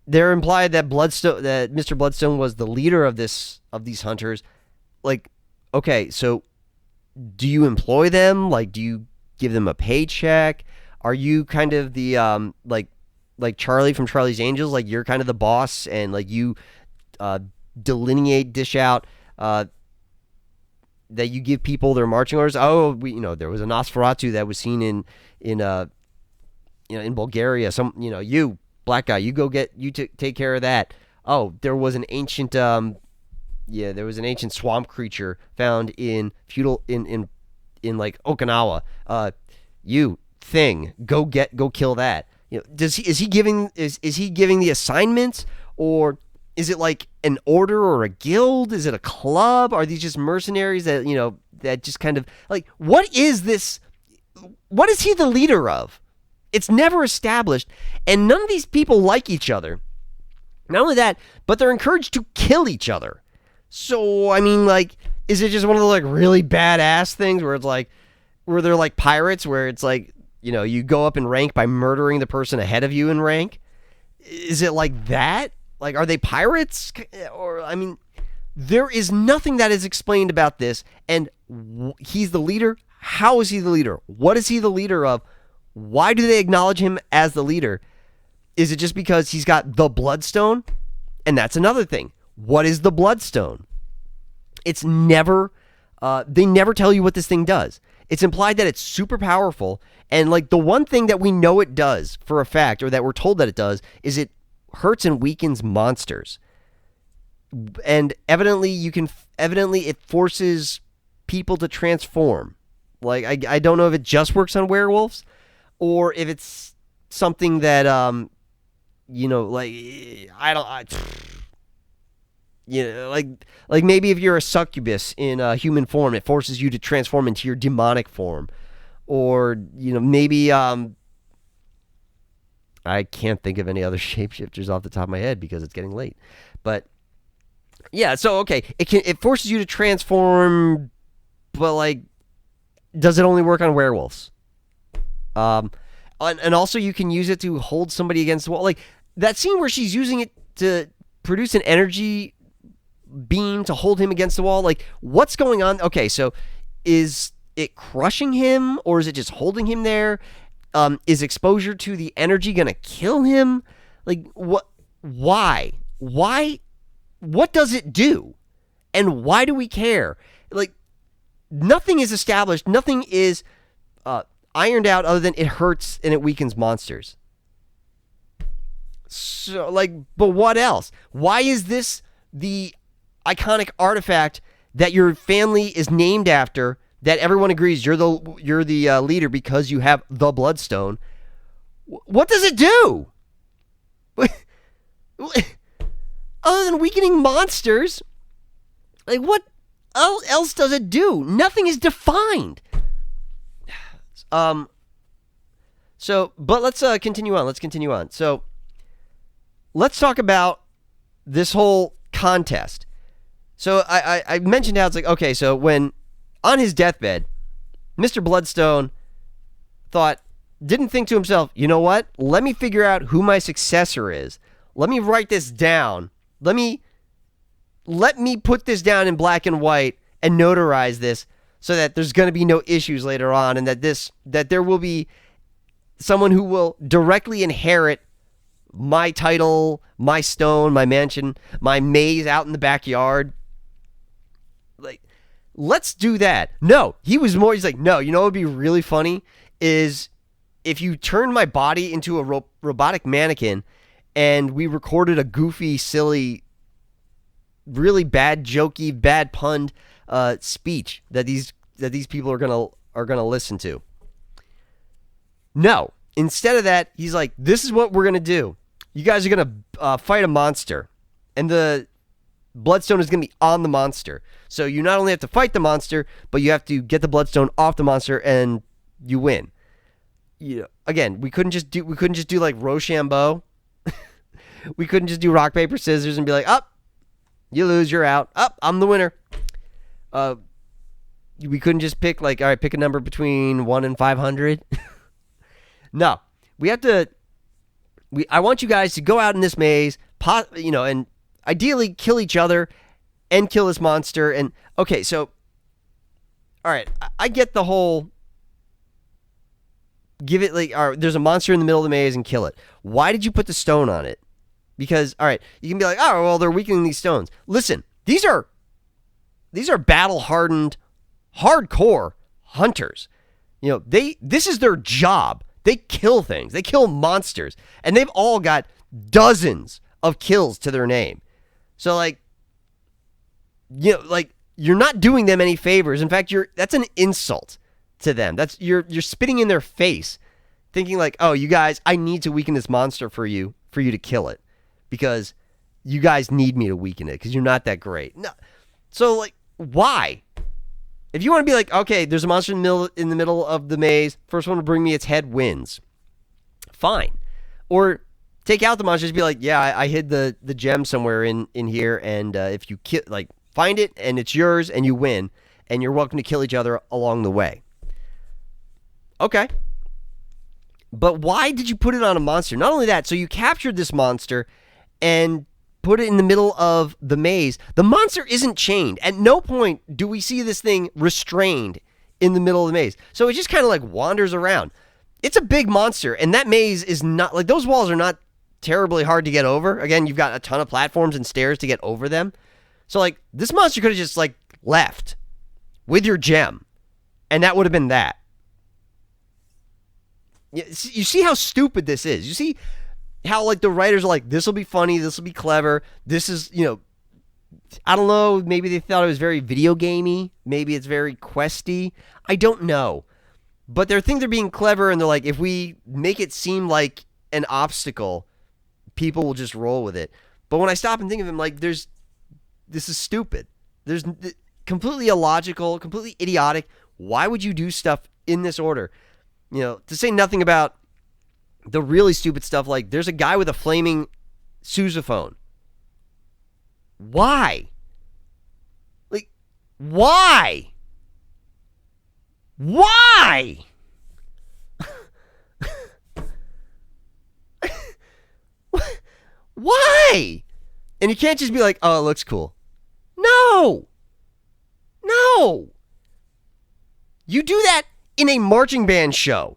they're implied that Mr. Bloodstone was the leader of these hunters. Like, okay, so do you employ them? Like, do you give them a paycheck? Are you kind of the like Charlie from Charlie's Angels? Like, you're kind of the boss, and like you dish out that you give people their marching orders. Oh, there was a Nosferatu that was seen in Bulgaria. You black guy, you go take care of that. Oh, there was an ancient swamp creature found in feudal in like Okinawa. You thing, go kill that. Is he giving the assignments, or is it like an order or a guild? Is it a club? Are these just mercenaries that that just kind of like, what is this? What is he the leader of? It's never established, and none of these people like each other. Not only that, but they're encouraged to kill each other. So, I mean, like, is it just one of the like really badass things where it's like, where they're like pirates, where it's like, you go up in rank by murdering the person ahead of you in rank? Is it like that? Like, are they pirates? Or, I mean, there is nothing that is explained about this, and he's the leader. How is he the leader? What is he the leader of? Why do they acknowledge him as the leader? Is it just because he's got the Bloodstone? And that's another thing. What is the Bloodstone? It's never, they never tell you what this thing does. It's implied that it's super powerful, and like the one thing that we know it does for a fact, or that we're told that it does, is it hurts and weakens monsters. And evidently it forces people to transform. Like, I don't know if it just works on werewolves, or if it's something that, like maybe if you're a succubus in human form, it forces you to transform into your demonic form. Or, maybe, I can't think of any other shapeshifters off the top of my head because it's getting late. But, yeah, so, okay, it forces you to transform, but, like, does it only work on werewolves? And also you can use it to hold somebody against the wall. Like, that scene where she's using it to produce an energy beam to hold him against the wall. Like, what's going on? Okay, so is it crushing him, or is it just holding him there? Is exposure to the energy going to kill him? Like, what? Why? What does it do? And why do we care? Like, nothing is established. Nothing is ironed out other than it hurts and it weakens monsters. So, like, but what else? Why is this the iconic artifact that your family is named after, that everyone agrees you're the leader because you have the Bloodstone? What does it do? Other than weakening monsters, like, what else does it do? Nothing is defined. So, but let's continue on. So, let's talk about this whole contest. So, I mentioned how it's like, okay, so when on his deathbed, Mr. Bloodstone didn't think to himself, you know what? Let me figure out who my successor is. Let me write this down. Let me put this down in black and white and notarize this, so that there's going to be no issues later on, and that there will be someone who will directly inherit my title, my stone, my mansion, my maze out in the backyard. Like, let's do that. No, he's like, no, you know what would be really funny is if you turned my body into a robotic mannequin and we recorded a goofy, silly, really bad, jokey, bad punned speech that these people are gonna listen to. No, instead of that, he's like, this is what we're gonna do. You guys are gonna fight a monster, and the bloodstone is going to be on the monster. So you not only have to fight the monster, but you have to get the bloodstone off the monster, and you win. Again, we couldn't just do like Rochambeau. We couldn't just do rock, paper, scissors and be like, up, you lose, you're out. Up, I'm the winner. We couldn't just pick like, all right, pick a number between 1 and 500. No, we have to. I want you guys to go out in this maze, and ideally kill each other and kill this monster. And okay, so all right, I get the whole. Give it like, all right, there's a monster in the middle of the maze and kill it. Why did you put the stone on it? Because, all right, you can be like, oh, well, they're weakening these stones. Listen, these are battle-hardened, hardcore hunters. This is their job. They kill things. They kill monsters. And they've all got dozens of kills to their name. So, you're not doing them any favors. In fact, that's an insult to them. You're spitting in their face, thinking like, oh, you guys, I need to weaken this monster for you to kill it, because you guys need me to weaken it because you're not that great. No, so why? If you want to be like, okay, there's a monster in the middle of the maze, first one to bring me its head wins. Fine. Or take out the monster, just be like, yeah, I hid the gem somewhere in here, and if you find it and it's yours and you win, and you're welcome to kill each other along the way. Okay. But why did you put it on a monster? Not only that, so you captured this monster and put it in the middle of the maze. The monster isn't chained. At no point do we see this thing restrained in the middle of the maze. So it just kind of wanders around. It's a big monster, and that maze is not, those walls are not terribly hard to get over. Again, you've got a ton of platforms and stairs to get over them. So, this monster could have just, left with your gem, and that would have been that. You see how stupid this is. You see how, the writers are like, this will be funny, this will be clever, this is, I don't know, maybe they thought it was very video gamey, maybe it's very questy, I don't know. But they think they're being clever, and they're like, if we make it seem like an obstacle, people will just roll with it. But when I stop and think of them, this is stupid. There's completely illogical, completely idiotic. Why would you do stuff in this order? To say nothing about the really stupid stuff, there's a guy with a flaming sousaphone. Why? Why? Why? Why? And you can't just be like, oh, it looks cool. No. You do that in a marching band show.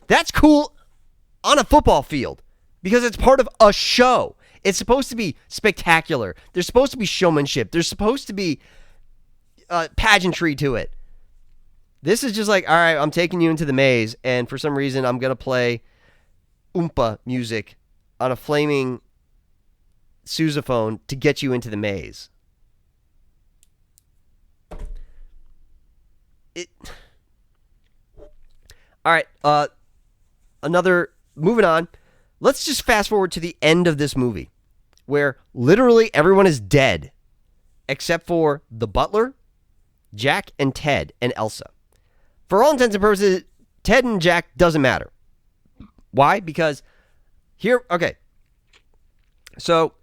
That's cool on a football field because it's part of a show. It's supposed to be spectacular. There's supposed to be showmanship. There's supposed to be pageantry to it. This is just all right, I'm taking you into the maze, and for some reason I'm going to play Oompa music on a flaming sousaphone to get you into the maze. All right, moving on. Let's just fast forward to the end of this movie, where literally everyone is dead, except for the butler, Jack, and Ted, and Elsa. For all intents and purposes, Ted and Jack doesn't matter. Why? Because okay. So,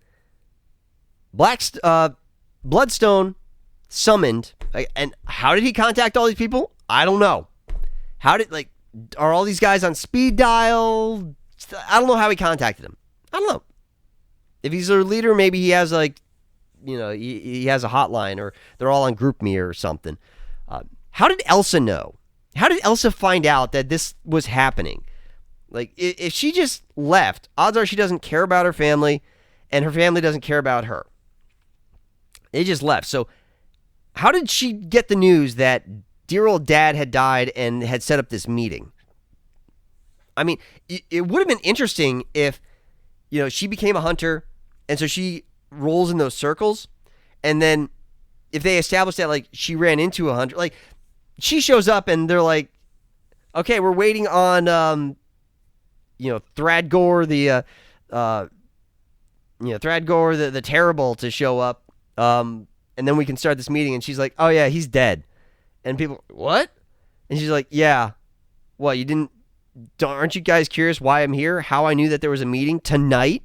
Bloodstone summoned, and how did he contact all these people? I don't know. Are all these guys on speed dial? I don't know how he contacted them. I don't know. If he's their leader, maybe he has he has a hotline, or they're all on GroupMe or something. How did Elsa know? How did Elsa find out that this was happening? If she just left, odds are she doesn't care about her family, and her family doesn't care about her. They just left. So how did she get the news that dear old dad had died and had set up this meeting? I mean, it would have been interesting if, she became a hunter, and so she rolls in those circles, and then if they established that, she ran into a hunter, she shows up and they're like, okay, we're waiting on, Thradgore, Thradgore the Terrible to show up, and then we can start this meeting. And she's like, oh yeah, he's dead. And people, what? And she's like, yeah. What, aren't you guys curious why I'm here? How I knew that there was a meeting tonight?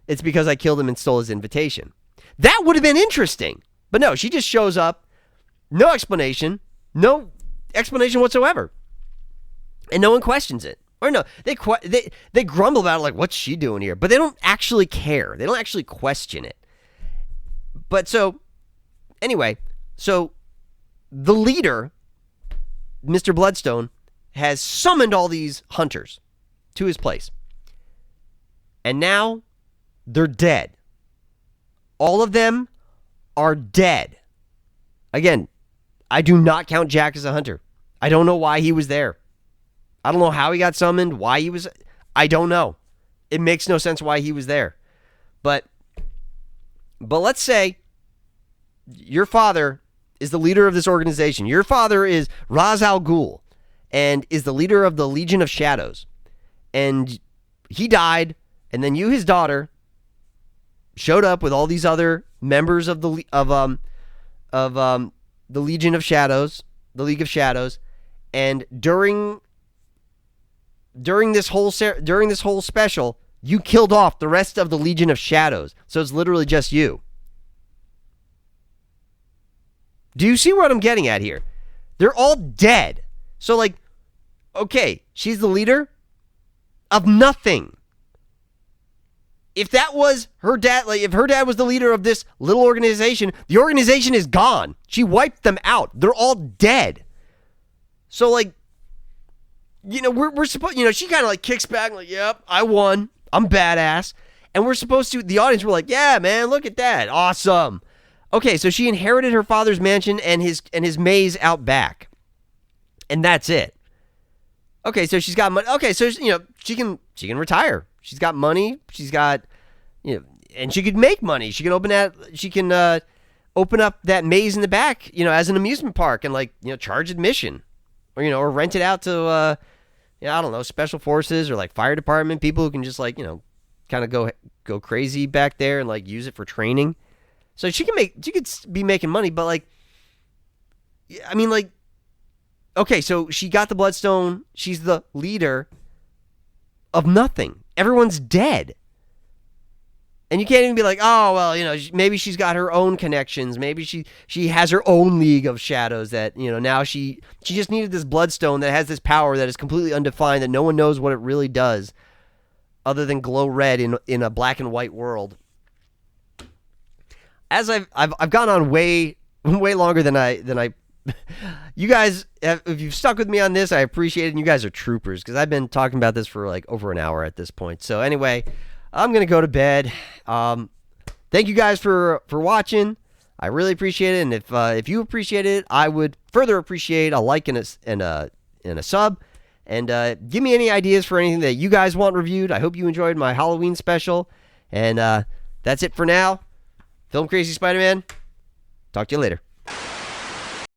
It's because I killed him and stole his invitation. That would have been interesting. But no, she just shows up. No explanation. No explanation whatsoever. And no one questions it. Or no, they grumble about it like, what's she doing here? But they don't actually care. They don't actually question it. But anyway, the leader, Mr. Bloodstone, has summoned all these hunters to his place. And now they're dead. All of them are dead. Again, I do not count Jack as a hunter. I don't know why he was there. I don't know how he got summoned, I don't know. It makes no sense why he was there. But let's say your father is the leader of this organization. Your father is Ra's al Ghul and is the leader of the Legion of Shadows. And he died, and then you, his daughter, showed up with all these other members of the Legion of Shadows, the League of Shadows, and during this whole special, you killed off the rest of the Legion of Shadows. So it's literally just you. Do you see what I'm getting at here? They're all dead. So okay, she's the leader of nothing. If that was her dad, if her dad was the leader of this little organization, the organization is gone. She wiped them out. They're all dead. So we're supposed, she kind of kicks back yep, I won. I'm badass. And we're supposed to, the audience were like, yeah, man, look at that. Awesome. Okay, so she inherited her father's mansion and his maze out back. And that's it. Okay, so she's got money. Okay, so she can retire. She's got money. She's got and she could make money. She can open up that maze in the back, as an amusement park and charge admission. Or rent it out to I don't know, special forces or fire department people who can just kind of go crazy back there and use it for training. So she could be making money, but okay, so she got the Bloodstone. She's the leader of nothing. Everyone's dead. And you can't even be like, oh, well, maybe she's got her own connections. Maybe she has her own League of Shadows that, now she just needed this Bloodstone that has this power that is completely undefined, that no one knows what it really does other than glow red in a black and white world. As I've gone on way longer than I you guys if you've stuck with me on this, I appreciate it, and you guys are troopers because I've been talking about this for over an hour at this point. So anyway, I'm gonna go to bed. Thank you guys for watching. I really appreciate it, and if you appreciate it, I would further appreciate a like and a sub. And give me any ideas for anything that you guys want reviewed. I hope you enjoyed my Halloween special, and that's it for now. Film Crazy Spider-Man. Talk to you later.